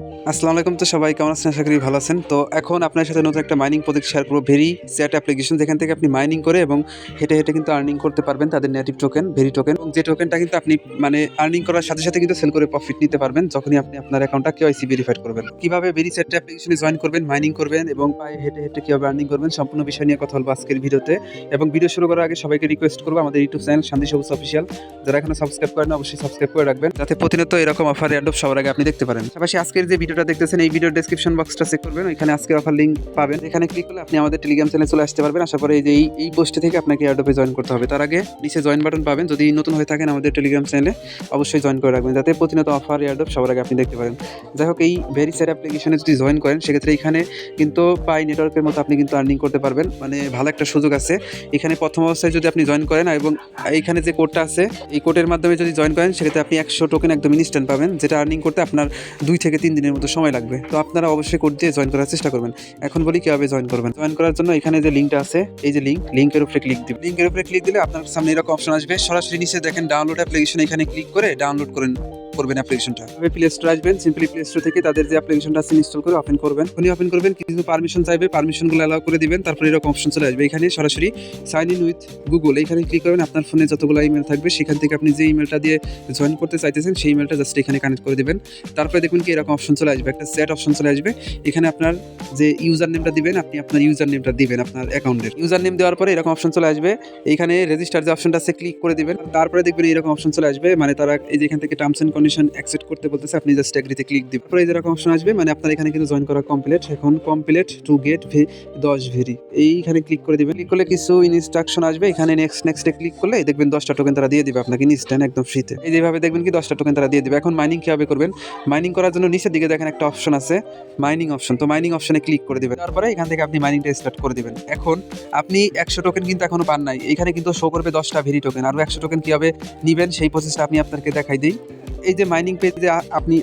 আসসালামু আলাইকুম। তো সবাই কেমন আছেন? আশা করি ভালো আছেন। তো এখন আপনার সাথে নতুন একটা মাইনিং প্রজেক্ট শেয়ার করব। ভেরি চ্যাট অ্যাপ্লিকেশন, যেখান থেকে আপনি মাইনিং করে এবং হেঁটে কিন্তু আর্নিং করতে পারবেন তাদের নেটিভ টোকেন, ভেরি টোকেন। এবং যে টোকেনটা কিন্তু আপনি আর্নিং করার সাথে কিন্তু সেল করে প্রফিট নিতে পারবেন যখনই আপনি আপনার অ্যাকাউন্টটা কেওয়াইসি ভেরিফাইড করবেন। কিভাবে ভেরি চ্যাট অ্যাপ্লিকেশনে জয়েন করবেন, মাইনিং করবেন এবং পায়ে হেঁটে কিভাবে আর্নিং করবেন, সম্পূর্ণ বিষয় নিয়ে কথা বলবো আজকের ভিডিওতে। এবং ভিডিও শুরু করার আগে সবাইকে রিকোয়েস্ট করবো, আমাদের ইউটিউব চ্যানেল শান্তি সবুজ অফিসিয়াল যারা এখনো সাবস্ক্রাইব করেন অবশ্যই সাবস্ক্রাইব করে রাখবেন, যাতে প্রতিনিয়ত এরকম অফার অ্যাডপ সবার আগে আপনি দেখতে পারেন। পাশাপাশি আজকের যে ভিডিওটা দেখতেছেন, এই ভিডিওর ডেসক্রিপশন বক্সটা চেক করবেন, এখানে আজকের অফার লিঙ্ক পাবেন। এখানে ক্লিক করলে আপনি আমাদের টেলিগ্রাম চ্যানেলে চলে আসতে পারবেন। আশা করি এই পোস্টে থেকে আপনাকে অ্যাডপে জয়েন করতে হবে। তার আগে নিচে জয়েন বাটন পাবেন, যদি নতুন হয়ে থাকেন আমাদের টেলিগ্রাম চ্যানেলে অবশ্যই জয়েন করে রাখবেন, যাতে প্রতিনিয়ত অফার অ্যাডপ সবার আগে আপনি দেখতে পারেন। যাই হোক, এই ভেরি চ্যাট অ্যাপ্লিকেশনে যদি জয়েন করেন সেক্ষেত্রে এখানে কিন্তু পাই নেটওয়ার্কের মতো আপনি কিন্তু আর্নিং করতে পারবেন। ভালো একটা সুযোগ আছে এখানে। প্রথম অবস্থায় যদি আপনি জয়েন করেন এবং এইখানে যে কোডটা আছে এই কোডের মাধ্যমে যদি জয়েন করেন সেক্ষেত্রে আপনি 100 টোকেন একদম ইনস্ট্যান্ট পাবেন, যেটা আর্নিং করতে আপনার 2 থেকে 3 দিনের মতো সময় লাগবে। তো আপনারা অবশ্যই কোড দিয়ে জয়েন করার চেষ্টা করবেন। এখন বলি কীভাবে জয়েন করবেন। জয়েন করার জন্য এখানে যে লিঙ্কটা আছে, এই যে লিঙ্কের উপরে ক্লিক দিবেন। লিঙ্কের উপরে ক্লিক দিলে আপনার সামনে এরকম অপশন আসবে। সরাসরি নিচে দেখেন ডাউনলোড অ্যাপ্লিকেশন, এখানে ক্লিক করে ডাউনলোড করবেন অ্যাপ্লিকেশনটা। প্লে স্টোরে আসবেন, সিম্পলি প্লে স্টোর থেকে তাদের যে অ্যাপ্লিকেশনটা আছে ইনস্টল করে ওপেন করবেন। কিছু পারমিশন চাইবে, পারমিশনগুলো অ্যালাউ করে দিবেন। তারপরে এরকম অপশন চলে আসবে, এখানে সরাসরি সাইন ইন উইথ গুগল, এখানে ক্লিক করবেন। আপনার ফোনে যতগুলো ইমেল থাকবে সেখান থেকে আপনি যে ইমেলটা দিয়ে জয়েন করতে চাইতেছেন সেই ইমেলটা জাস্ট এখানে কানেক্ট করে দিবেন। তারপরে দেখবেন কি এরকম অপশন চলে আসবে, একটা চ্যাট অপশন চলে আসবে। এখানে আপনার যে ইউজার নেমটা দিবেন, আপনি আপনার ইউজার নেমটা দিবেন আপনার অ্যাকাউন্টের। ইউজার নেম দেওয়ার পরে এরকম অপশন চলে আসবে, এইখানে রেজিস্টার যে অপশনটা আছে ক্লিক করে দিবেন। তারপরে দেখবেন এরকম অপশন চলে আসবে, তারা এই যে এখান থেকে টার্মস এন্ড কন্ডিশন অ্যাকসেপ্ট করতে বলতেছে, আপনি জাস্ট এগ্রিতে ক্লিক দিবেন। তারপরে এরকম অপশন আসবে, আপনার এখানে কিন্তু জয়েন করা কমপ্লিট। এখন কমপ্লিট টু গেট 10 ভেরি, এইখানে ক্লিক করে দিবেন। ক্লিক করলে কিছু ইনস্ট্রাকশন আসবে, এখানে নেক্সটে ক্লিক করলে দেখবেন 10টা টোকেন তারা দিয়ে দিবে আপনাকে ইনস্ট্যান্ট একদম ফ্রিতে। এইভাবে দেখবেন কি 10টা টোকেন তারা দিয়ে দিবে। এখন মাইনিং কিভাবে করবেন? মাইনিং করার জন্য নিচের দিকে দেখেন একটা অপশন আছে মাইনিং অপশন, তো মাইনিং অপশনে ক্লিক করে দিবেন। তারপরে এখান থেকে আপনি মাইনিংটা স্টার্ট করে দিবেন। এখন আপনি 100 টোকেন কিন্তু এখনো পান নাই, এখানে কিন্তু শো করবে 10টা ভেরি টোকেন। আরও 100 টোকেন কীভাবে নেবেন সেই প্রসেসটা আমি আপনাকে দেখাই দিই। এই যে মাইনিং পেজে আপনি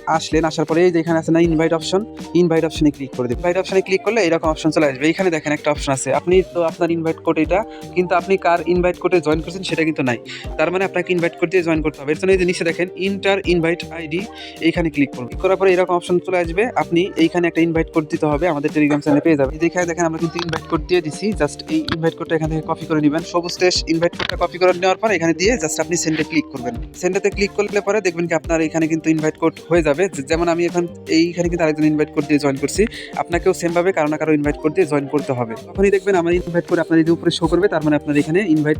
আসার পরে এই যে এখানে আছে না ইনভাইট অপশনে ক্লিক করে দিন। ইনভাইট অপশনে ক্লিক করলে এরকম অপশন চলে আসবে। এখানে দেখেন একটা অপশন আছে, আপনি তো আপনার ইনভাইট কোড এটা, কিন্তু আপনি কার ইনভাইট কোডে জয়েন করছেন সেটা কিন্তু নাই। তার আপনাকে ইনভাইট কোড দিয়ে জয়েন করতে হবে। এর জন্য এই যে নিচে দেখেন ইন্টার ইনভাইট আইডি, এইখানে ক্লিক করুন। ক্লিক করার পরে এরকম অপশন চলে আসবে, আপনি এইখানে একটা ইনভাইট কোড দিতে হবে, আমাদের টেলিগ্রাম চ্যানেলে পেয়ে যাবেন। এখানে দেখেন আমরা কিন্তু ইনভাইট কোড দিয়ে দিছি, জাস্ট এই ইনভাইট কোডটা এখান থেকে কপি করে নেবেন। সবুজ টেস্ট ইনভাইট কোডটা কপি করে নেওয়ার পর এখানে দিয়ে জাস্ট আপনি সেন্ডে ক্লিক করবেন। সেন্ডেতে ক্লিক করলে পরে দেখবেন কি আপনার এখানে কিন্তু ইনভাইট কোড হয়ে যাবে। যেমন আমি এখন এইখানে কিন্তু আরেকজন ইনভাইট কোড দিয়ে জয়েন করছি, আপনাকেও সেম ভাবে কারো না কারো ইনভাইট কোড দিয়ে জয়েন করতে হবে। তখনই দেখবেন আমার ইনভাইট কোড আপনার এই উপরে শো করবে, তার আপনার এখানে ইনভাইট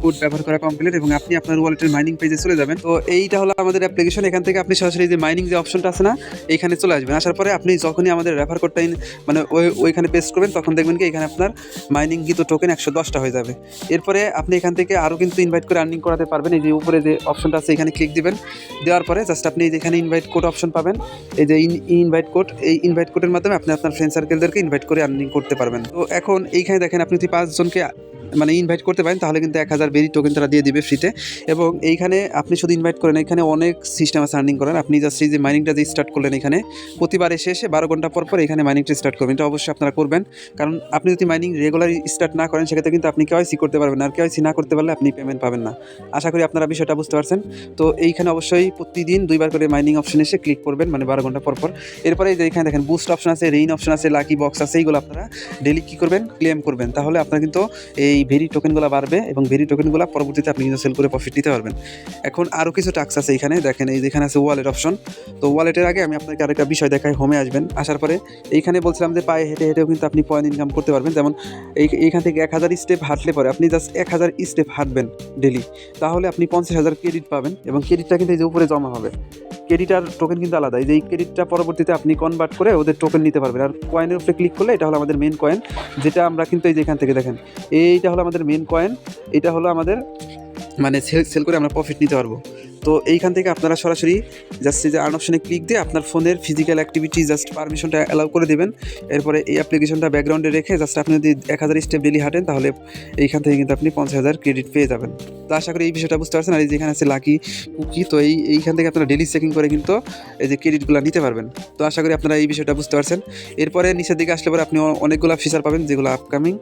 কোড ব্যবহার করা কমপ্লিট এবং আপনি আপনার ওয়ালেটের মাইনিং পেজে চলে যাবেন। তো এইটা হলো আমাদের অ্যাপ্লিকেশন। এখান থেকে আপনি সরাসরি যে মাইনিং যে অপশনটা আছে না, এইখানে চলে আসবেন। আসার পরে আপনি যখনই আমাদের রেফার কোডটা ওইখানে পেস্ট করবেন, তখন দেখবেন কি এখানে আপনার মাইনিং কিন্তু টোকেন 110টা হয়ে যাবে। এরপরে আপনি এখান থেকে আরও কিন্তু ইনভাইট করে আর্নিং করাতে পারবেন। এই যে উপরে যে অপশনটা আছে এখানে ক্লিক দিবেন, দেওয়ার পরে জাস্ট আপনি এখানে ইনভাইট কোড অপশন পাবেন। এই যে ইনভাইট কোড, এই ইনভাইট কোডের মাধ্যমে আপনি আপনার ফ্রেন্ড সার্কেলদেরকে ইনভাইট করে আর্নিং করতে পারবেন। তো এখন এইখানে দেখেন আপনি যদি 5 জনকে ইনভাইট করতে পারেন তাহলে কিন্তু 1000 ভেরি টোকেন তারা দিয়ে দিবে ফ্রিতে। এবং এইখানে আপনি শুধু ইনভাইট করেন, এখানে অনেক সিস্টেম আছে আর্নিং করার। আপনি জাস্ট এই যে মাইনিংটা যে স্টার্ট করলেন, এখানে প্রতিবার এসে 12 ঘন্টা পর এখানে মাইনিংটা স্টার্ট করবেন। এটা অবশ্যই আপনারা করবেন, কারণ আপনি যদি মাইনিং রেগুলার স্টার্ট না করেন সেক্ষেত্রে কিন্তু আপনি কেওয়াইসি করতে পারবেন না, আর কেওয়াইসি না করতে পারলে আপনি পেমেন্ট পাবেন না। আশা করি আপনারা বিষয়টা বুঝতে পারছেন। তো এইখানে অবশ্যই প্রতিদিন 2বার করে মাইনিং অপশন এসে ক্লিক করবেন, 12 ঘন্টা পর। এরপরে এই যে এখানে দেখেন বুস্ট অপশন আছে, রেইন অপশন আছে, লাকি বক্স আছে, এইগুলো আপনারা ডেলি কী করবেন, ক্লেম করবেন। তাহলে আপনারা কিন্তু এই ভেরি টোকেনগুলো বাড়বে এবং ভেরি টোকেনগুলো পরবর্তীতে আপনি কিন্তু সেল করে প্রফিট নিতে পারবেন। এখন আরও কিছু টাস্ক আছে এখানে দেখেন, এই যেখানে আছে ওয়ালেট অপশন। তো ওয়ালেটের আগে আমি আপনাকে আরেকটা বিষয় দেখাই। হোমে আসবেন, আসার পরে এইখানে বলছিলাম যে পায়ে হেঁটেও কিন্তু আপনি পয়েন্ট ইনকাম করতে পারবেন। যেমন এইখান থেকে 1000 স্টেপ হাঁটলে পরে আপনি জাস্ট 1000 স্টেপ হাঁটবেন ডেলি, তাহলে আপনি 50,000 ক্রেডিট পাবেন এবং ক্রেডিটটা কিন্তু এই যে উপরে জমা হবে। ক্রেডিট আর টোকেন কিন্তু আলাদা। এই যে এই ক্রেডিটটা পরবর্তীতে আপনি কনভার্ট করে ওদের টোকেন নিতে পারবেন। আর কয়েনের উপরে ক্লিক করলে এটা হলো আমাদের মেন কয়েন, যেটা আমরা কিন্তু এই যে এখান থেকে দেখেন এইটা হলো আমাদের মেন কয়েন, এটা হলো আমাদের সেল করে আমরা প্রফিট নিতে পারবো। তো এইখান থেকে আপনারা সরাসরি জাস্ট এই যে আর্ন অপশনে ক্লিক দিয়ে আপনার ফোনের ফিজিক্যাল অ্যাক্টিভিটি জাস্ট পারমিশনটা অ্যালাউ করে দেবেন। এরপরে এই অ্যাপ্লিকেশনটা ব্যাকগ্রাউন্ডে রেখে জাস্ট আপনি যদি 1000 স্টেপ ডেলি হাঁটেন তাহলে এইখান থেকে কিন্তু আপনি 50,000 ক্রেডিট পেয়ে যাবেন। তো আশা করি এই বিষয়টা বুঝতে পারছেন। আর এই যেখানে আছে লাকি কুকি, তো এইখান থেকে আপনারা ডেলি চেকিং করে কিন্তু এই যে ক্রেডিটগুলো নিতে পারবেন। তো আশা করি আপনারা এই বিষয়টা বুঝতে পারছেন। এরপরে নিচের দিকে আসলে পরে আপনি অনেকগুলো ফিচার পাবেন যেগুলো আপকামিং।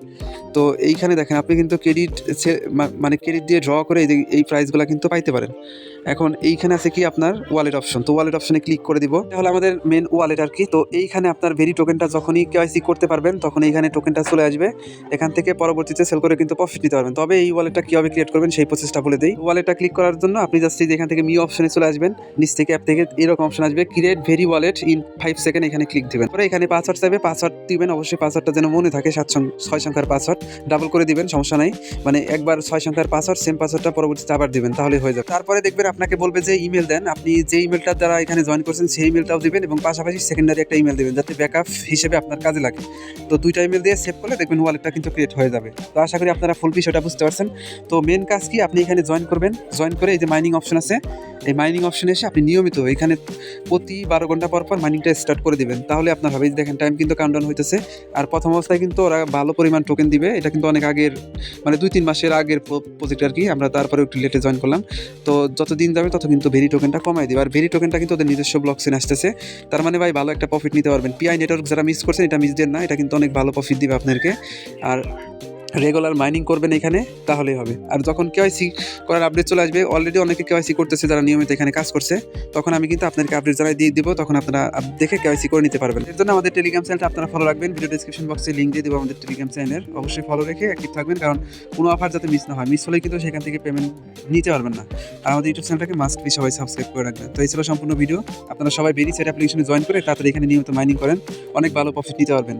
তো এইখানে দেখেন আপনি কিন্তু ক্রেডিট ক্রেডিট দিয়ে ড্র করে এই প্রাইসগুলো কিন্তু পাইতে পারেন। এখন এইখানে আছে কি আপনার ওয়ালেট অপশন, তো ওয়ালেট অপশনে ক্লিক করে দিব, তাহলে আমাদের মেন ওয়ালেট আর কি। তো এইখানে আপনার ভেরি টোকেনটা যখনই কেওয়াইসি করতে পারবেন তখন এইখানে টোকেনটা চলে আসবে, এখান থেকে পরবর্তীতে সেল করে কিন্তু প্রফিট নিতে পারবেন। তবে এই ওয়ালেটটা কীভাবে ক্রিয়েট করবেন সেই প্রসেসটা বলে দিই। ওয়ালেটটা ক্লিক করার জন্য আপনি জাস্ট এখান থেকে মিউ অপশনে চলে আসবেন, নিচ থেকে অ্যাপ থেকে এরকম অপশন আসবে create very wallet in 5 second, এখানে ক্লিক দিবেন। পরে এখানে পাসওয়ার্ড চাইবে, পাসওয়ার্ড দিবেন, অবশ্যই পাসওয়ার্ডটা যেন মনে থাকে 6 সংখ্যার পাসওয়ার্ড, ডাবল করে দিবেন, সমস্যা নাই, মানে একবার 6 সংখ্যার পাসওয়ার্ড সেম পাসওয়ার্ডটা পরবর্তীতে আবার দিবেন, তাহলে হয়ে যাবে। তারপরে দেখবেন আপনাকে বলবে যে ইমেল দেন, আপনি যে ইমেলটার দ্বারা এখানে জয়েন করছেন সেই ইমেলটাও দিবেন এবং পাশাপাশি সেকেন্ডারি একটা ইমেল দিবেন যাতে ব্যাকআপ হিসেবে আপনার কাজে লাগে। তো দুইটা ইমেল দিয়ে সেভ করলে দেখবেন ওয়ালেটটা কিন্তু ক্রিয়েট হয়ে যাবে। তো আশা করি আপনারা ফুল বিষয়টা বুঝতে পারছেন। তো মেন কাজ কি, আপনি এখানে জয়েন করবেন, জয়েন করে এই যে মাইনিং অপশন আছে, এই মাইনিং অপশনে এসে আপনি নিয়মিত এখানে প্রতি 12 ঘন্টা পর পর মাইনিংটা স্টার্ট করে দিবেন, তাহলে আপনার হবে। দেখেন টাইম কিন্তু কাউন্টডাউন হইতেছে, আর প্রথম অবস্থায় কিন্তু ওরা ভালো পরিমাণ টোকেন দিবে, এটা কিন্তু অনেক আগের, মানে 2-3 মাসের আগের প্রজেক্ট আর কি, আমরা তারপরে একটু লেটে জয়েন করলাম। তো যত দিন যাবে তত কিন্তু ভেরি টোকেনটা কমাই দিবে, আর ভেরি টোকেনটা কিন্তু ওদের নিজস্ব ব্লক চেনে আসতেছে, তার মানে ভাই ভালো একটা প্রফিট নিতে পারবেন। পিআই নেটওয়ার্ক যারা মিস করছেন এটা মিস দেন না, এটা কিন্তু অনেক ভালো প্রফিট দিবে আপনাদেরকে। আর রেগুলার মাইনিং করবেন এখানে, তাহলেই হবে। আর যখন কেওয়াইসি করার আপডেট চলে আসবে, অলরেডি অনেকে কেওয়াইসি করতেছে যারা নিয়মিত এখানে কাজ করছে, তখন আমি কিন্তু আপনাদেরকে আপডেট জানাই দিয়ে দিব, তখন আপনারা দেখে কেওয়াইসি করে নিতে পারবেন। এর জন্য আমাদের টেলিগ্রাম চ্যানেলটা আপনারা ফলো রাখবেন, ভিডিও ডিসক্রিপশন বক্সে লিঙ্ক দিয়ে দেবো আমাদের টেলিগ্রাম চ্যানেলের, অবশ্যই ফলো রেখে অ্যাক্টিভ থাকবেন, কারণ কোনো অফার যাতে মিস না হয়, মিস হলে কিন্তু সেখান থেকে পেমেন্ট নিতে পারবেন না। আর আমাদের ইউটিউব চ্যানেলটাকে মাস্ট বি সবাই সাবস্ক্রাইব করে রাখবেন। তো এই ছিল সম্পূর্ণ ভিডিও, আপনারা সবাই ভেরি সেট অ্যাপ্লিকেশনে জয়েন করে তাড়াতাড়ি এখানে নিয়মিত মাইনিং করেন, অনেক ভালো প্রফিট নিতে পারবেন।